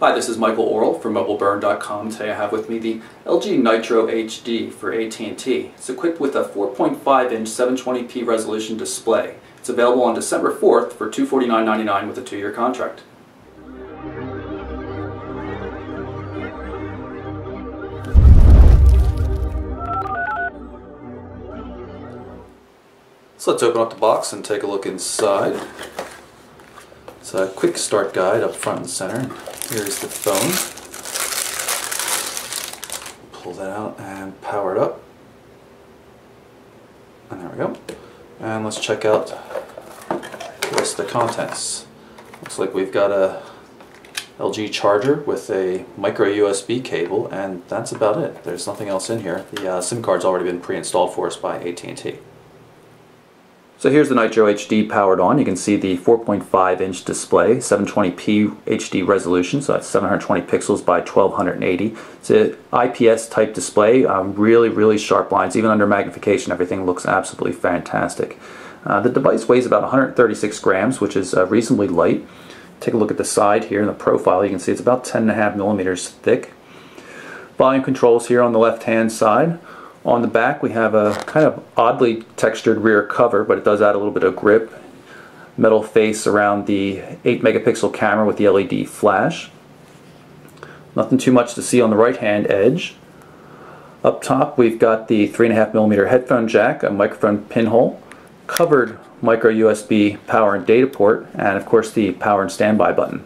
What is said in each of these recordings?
Hi, this is Michael Orrell from MobileBurn.com. Today I have with me the LG Nitro HD for AT&T. It's equipped with a 4.5-inch 720p resolution display. It's available on December 4th for $249.99 with a 2-year contract. So let's open up the box and take a look inside. It's a quick start guide up front and center. Here's the phone. Pull that out and power it up. And there we go. And let's check out the rest of the contents. Looks like we've got a LG charger with a micro USB cable, and that's about it. There's nothing else in here. The SIM card's already been pre-installed for us by AT&T. So here's the Nitro HD powered on. You can see the 4.5-inch display, 720p HD resolution, so that's 720 pixels by 1280. It's an IPS type display, really sharp lines. Even under magnification, everything looks absolutely fantastic. The device weighs about 136 grams, which is reasonably light. Take a look at the side here in the profile. You can see it's about 10.5 millimeters thick. Volume controls here on the left-hand side. On the back we have a kind of oddly textured rear cover, but it does add a little bit of grip. Metal face around the 8-megapixel camera with the LED flash. Nothing too much to see on the right-hand edge. Up top we've got the 3.5mm headphone jack, a microphone pinhole, covered micro USB power and data port, and of course the power and standby button.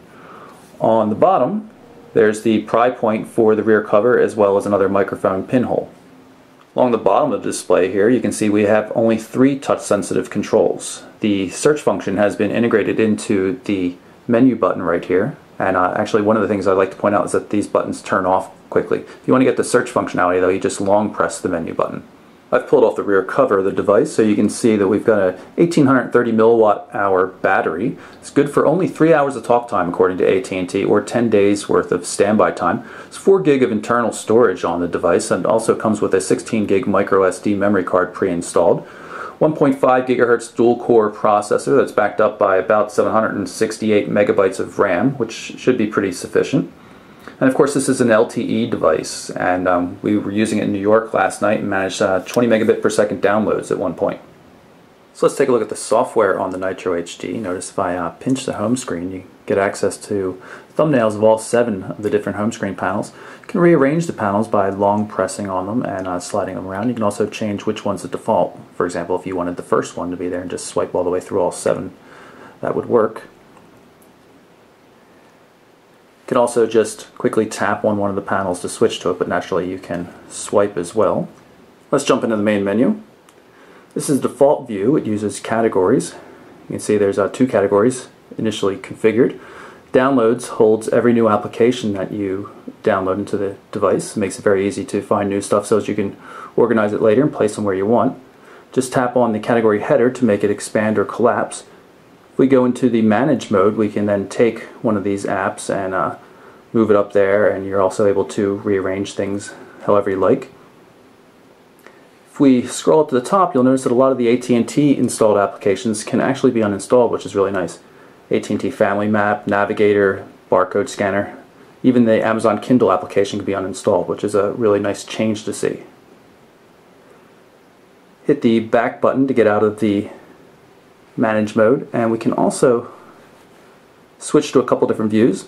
On the bottom there's the pry point for the rear cover, as well as another microphone pinhole. Along the bottom of the display here, you can see we have only 3 touch-sensitive controls. The search function has been integrated into the menu button right here, and actually one of the things I'd like to point out is that these buttons turn off quickly. If you want to get the search functionality though, you just long press the menu button. I've pulled off the rear cover of the device, so you can see that we've got a 1830 milliwatt hour battery. It's good for only 3 hours of talk time according to AT&T, or 10 days worth of standby time. It's 4 gig of internal storage on the device, and also comes with a 16 gig micro SD memory card pre-installed. 1.5 gigahertz dual core processor that's backed up by about 768 megabytes of RAM, which should be pretty sufficient. And of course this is an LTE device, and we were using it in New York last night and managed 20 megabit per second downloads at one point. So let's take a look at the software on the Nitro HD. Notice if I pinch the home screen, you get access to thumbnails of all 7 of the different home screen panels. You can rearrange the panels by long pressing on them and sliding them around. You can also change which one's the default. For example, if you wanted the first one to be there and just swipe all the way through all 7, that would work. You can also just quickly tap on one of the panels to switch to it, but naturally you can swipe as well. Let's jump into the main menu. This is the default view. It uses categories. You can see there's 2 categories initially configured. Downloads holds every new application that you download into the device. It makes it very easy to find new stuff so that you can organize it later and place them where you want. Just tap on the category header to make it expand or collapse. If we go into the manage mode, we can then take one of these apps and move it up there, and you're also able to rearrange things however you like. If we scroll up to the top, you'll notice that a lot of the AT&T installed applications can actually be uninstalled, which is really nice. AT&T Family Map, Navigator, Barcode Scanner, even the Amazon Kindle application can be uninstalled, which is a really nice change to see. Hit the back button to get out of the manage mode, and we can also switch to a couple different views.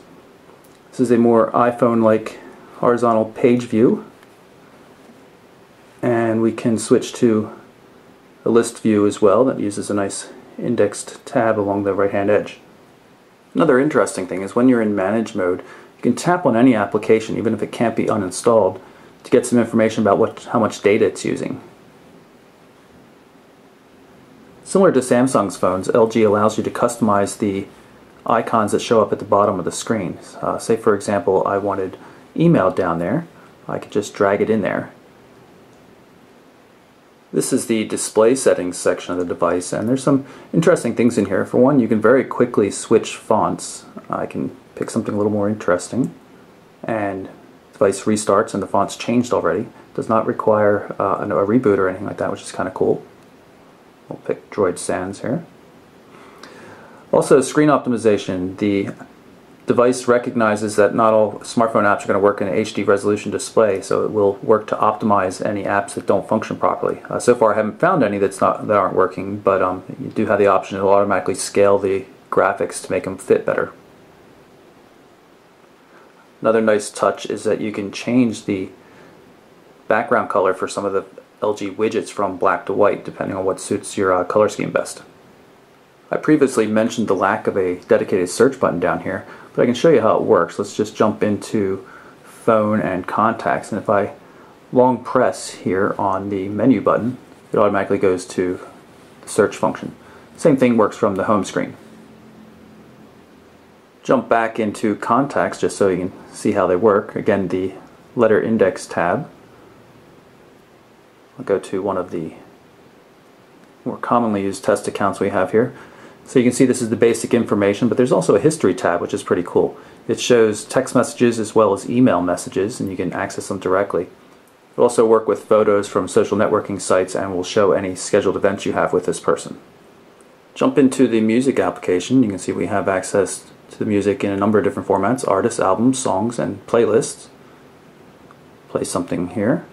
This is a more iPhone-like horizontal page view, and we can switch to a list view as well that uses a nice indexed tab along the right hand edge. Another interesting thing is when you're in manage mode, you can tap on any application, even if it can't be uninstalled, to get some information about how much data it's using. Similar to Samsung's phones, LG allows you to customize the icons that show up at the bottom of the screen. Say for example I wanted email down there, I could just drag it in there. This is the display settings section of the device, and there's some interesting things in here. For one, you can very quickly switch fonts. I can pick something a little more interesting, and the device restarts and the font's changed already. It does not require a reboot or anything like that, which is kind of cool. We'll pick Droid Sans here. Also, screen optimization. The device recognizes that not all smartphone apps are going to work in an HD resolution display, so it will work to optimize any apps that don't function properly. So far I haven't found any that aren't working, but you do have the option to automatically scale the graphics to make them fit better. Another nice touch is that you can change the background color for some of the LG widgets from black to white depending on what suits your color scheme best. I previously mentioned the lack of a dedicated search button down here, but I can show you how it works. Let's just jump into Phone and Contacts, and if I long press here on the menu button, it automatically goes to the search function. Same thing works from the home screen. Jump back into Contacts just so you can see how they work. Again, the letter index tab. I'll go to one of the more commonly used test accounts we have here. So you can see this is the basic information, but there's also a history tab, which is pretty cool. It shows text messages as well as email messages, and you can access them directly. It'll also work with photos from social networking sites and will show any scheduled events you have with this person. Jump into the music application. You can see we have access to the music in a number of different formats: artists, albums, songs, and playlists. Play something here.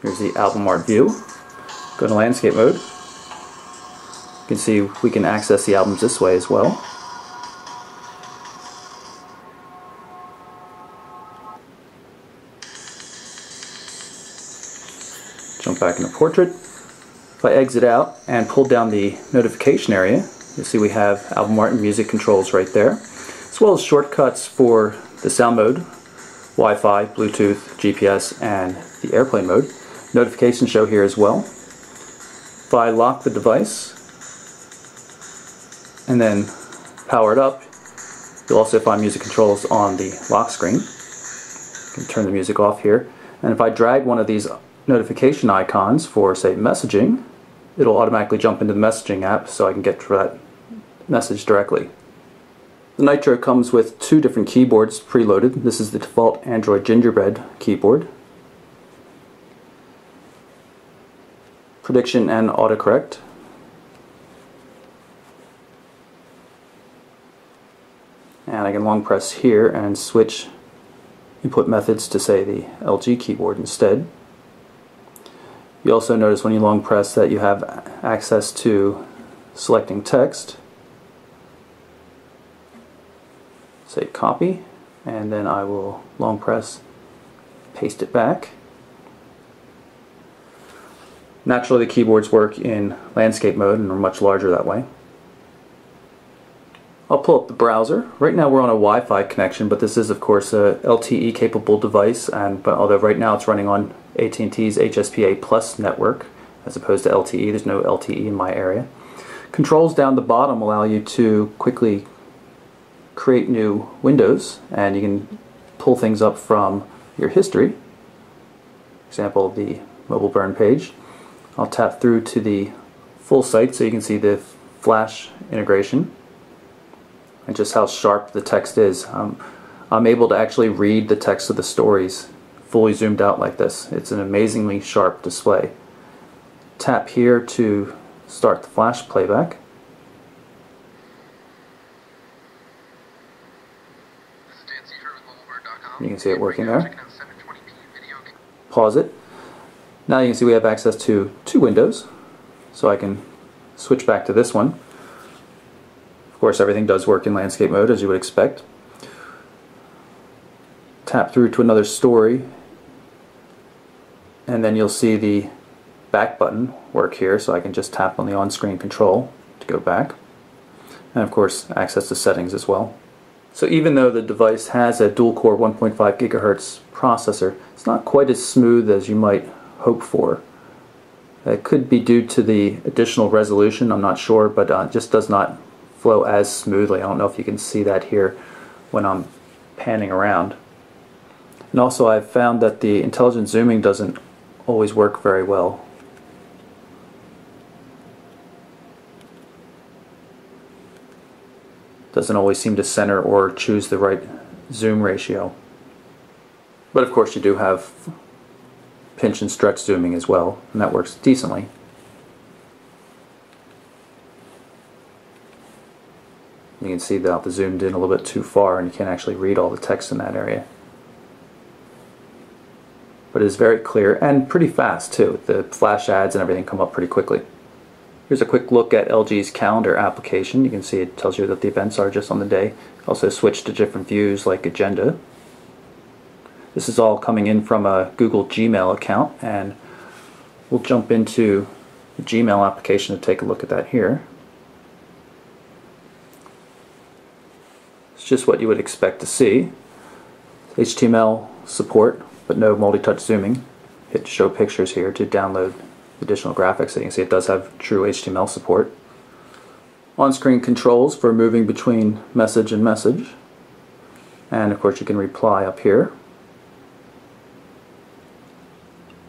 Here's the album art view. Go to landscape mode. You can see we can access the albums this way as well. Jump back into portrait. If I exit out and pull down the notification area, you'll see we have album art and music controls right there, as well as shortcuts for the sound mode, Wi-Fi, Bluetooth, GPS, and the airplane mode. Notifications show here as well. If I lock the device and then power it up, you'll also find music controls on the lock screen. You can turn the music off here. And if I drag one of these notification icons for, say, messaging, it'll automatically jump into the messaging app so I can get to that message directly. The Nitro comes with two different keyboards preloaded. This is the default Android Gingerbread keyboard. Prediction and autocorrect. And I can long press here and switch input methods to, say, the LG keyboard instead. You also notice when you long press that you have access to selecting text. Say copy, and then I will long press, paste it back. Naturally, the keyboards work in landscape mode and are much larger that way. I'll pull up the browser. Right now we're on a Wi-Fi connection, but this is of course a LTE capable device, but although right now it's running on AT&T's HSPA Plus network as opposed to LTE. There's no LTE in my area. Controls down the bottom allow you to quickly create new windows, and you can pull things up from your history. For example, the mobile burn page. I'll tap through to the full site so you can see the Flash integration and just how sharp the text is. I'm able to actually read the text of the stories fully zoomed out like this. It's an amazingly sharp display. Tap here to start the Flash playback. You can see it working there. Pause it. Now you can see we have access to two windows, so I can switch back to this one. Of course, everything does work in landscape mode as you would expect. Tap through to another story, and then you'll see the back button work here, so I can just tap on the on-screen control to go back. And of course, access the settings as well. So even though the device has a dual-core 1.5 gigahertz processor, it's not quite as smooth as you might hope for. It could be due to the additional resolution, I'm not sure, but it just does not flow as smoothly. I don't know if you can see that here when I'm panning around. And also I've found that the intelligent zooming doesn't always work very well. Doesn't always seem to center or choose the right zoom ratio. But of course you do have pinch and stretch zooming as well, and that works decently. You can see that the zoomed in a little bit too far and you can't actually read all the text in that area. But it is very clear and pretty fast too. The flash ads and everything come up pretty quickly. Here's a quick look at LG's calendar application. You can see it tells you that the events are just on the day. Also switch to different views like agenda. This is all coming in from a Google Gmail account, and we'll jump into the Gmail application to take a look at that here. It's just what you would expect to see. HTML support, but no multi-touch zooming. Hit show pictures here to download additional graphics. So you can see it does have true HTML support. On-screen controls for moving between message and message. And of course you can reply up here.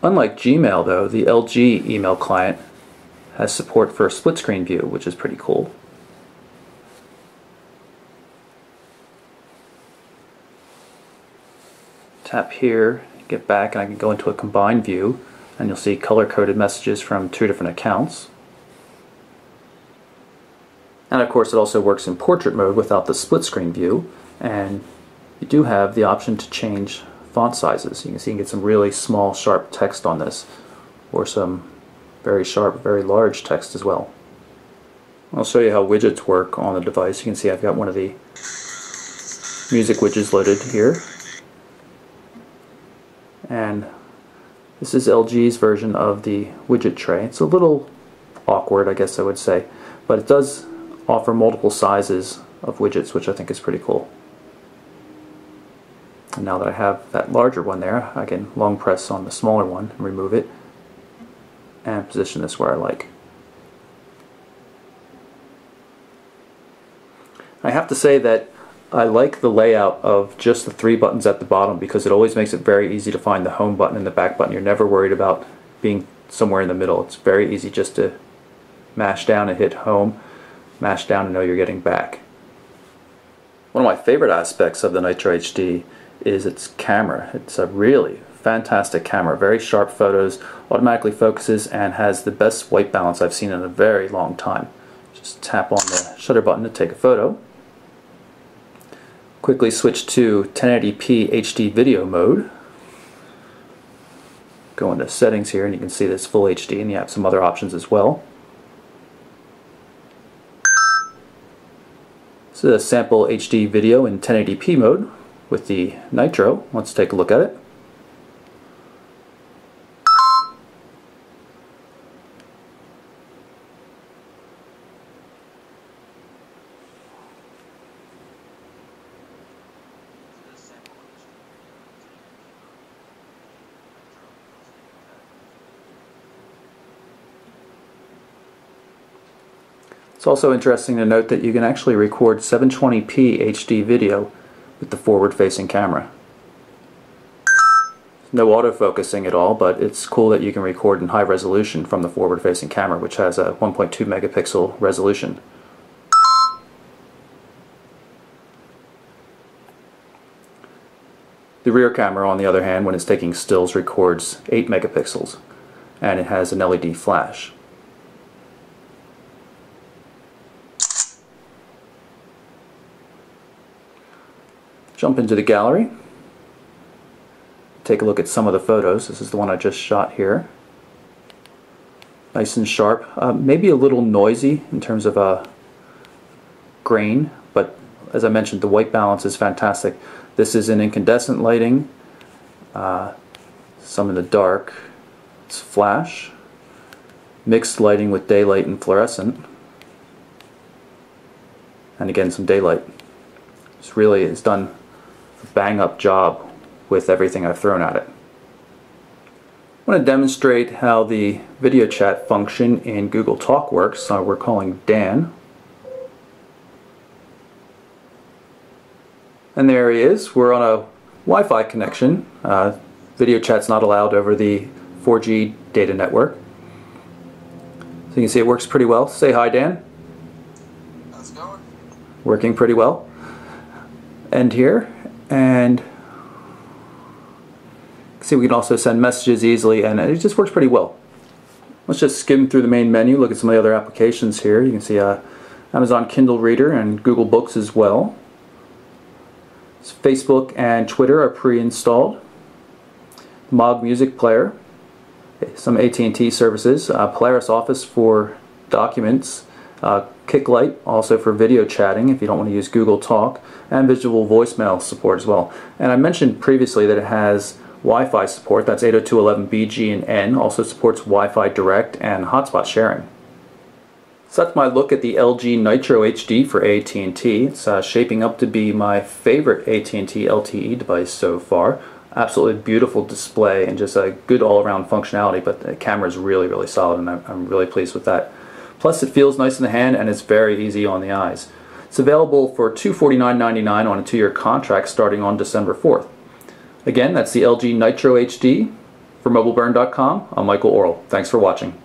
Unlike Gmail though, the LG email client has support for a split screen view, which is pretty cool. Tap here, get back, and I can go into a combined view, and you'll see color-coded messages from two different accounts. And of course it also works in portrait mode without the split screen view, and you do have the option to change font sizes. You can see you can get some really small sharp text on this, or some very sharp, very large text as well. I'll show you how widgets work on the device. You can see I've got one of the music widgets loaded here, and this is LG's version of the widget tray. It's a little awkward, I guess I would say, but it does offer multiple sizes of widgets, which I think is pretty cool. And now that I have that larger one there, I can long press on the smaller one and remove it and position this where I like. I have to say that I like the layout of just the 3 buttons at the bottom, because it always makes it very easy to find the home button and the back button. You're never worried about being somewhere in the middle. It's very easy just to mash down and hit home, mash down and know you're getting back. One of my favorite aspects of the Nitro HD is its camera. It's a really fantastic camera, very sharp photos, automatically focuses, and has the best white balance I've seen in a very long time. Just tap on the shutter button to take a photo. Quickly switch to 1080p HD video mode. Go into settings here and you can see this full HD, and you have some other options as well. This is a sample HD video in 1080p mode with the Nitro. Let's take a look at it. It's also interesting to note that you can actually record 720p HD video with the forward-facing camera. No autofocusing at all, but it's cool that you can record in high resolution from the forward-facing camera, which has a 1.2 megapixel resolution. The rear camera, on the other hand, when it's taking stills, records 8 megapixels, and it has an LED flash. Jump into the gallery, take a look at some of the photos. This is the one I just shot here. Nice and sharp, maybe a little noisy in terms of grain, but as I mentioned, the white balance is fantastic. This is in incandescent lighting, some in the dark. It's flash, mixed lighting with daylight and fluorescent, and again some daylight. It's done a bang-up job with everything I've thrown at it. I want to demonstrate how the video chat function in Google Talk works. We're calling Dan. And there he is. We're on a Wi-Fi connection. Video chat's not allowed over the 4G data network. So you can see it works pretty well. Say hi, Dan. How's it going? Working pretty well. End here, and see we can also send messages easily, and it just works pretty well. Let's just skim through the main menu, look at some of the other applications here. You can see Amazon Kindle Reader and Google Books as well. Facebook and Twitter are pre-installed. Mog Music Player, some AT&T services, Polaris Office for documents, Kicklight also for video chatting if you don't want to use Google Talk, and visual voicemail support as well. And I mentioned previously that it has Wi-Fi support. That's 802.11b, and N. Also supports Wi-Fi Direct and hotspot sharing. So that's my look at the LG Nitro HD for AT&T. It's shaping up to be my favorite AT&T LTE device so far. Absolutely beautiful display and just a good all-around functionality, but the camera is really, really solid, and I'm really pleased with that. Plus it feels nice in the hand and it's very easy on the eyes. It's available for $249.99 on a 2-year contract starting on December 4th. Again, that's the LG Nitro HD. For MobileBurn.com, I'm Michael Orrell. Thanks for watching.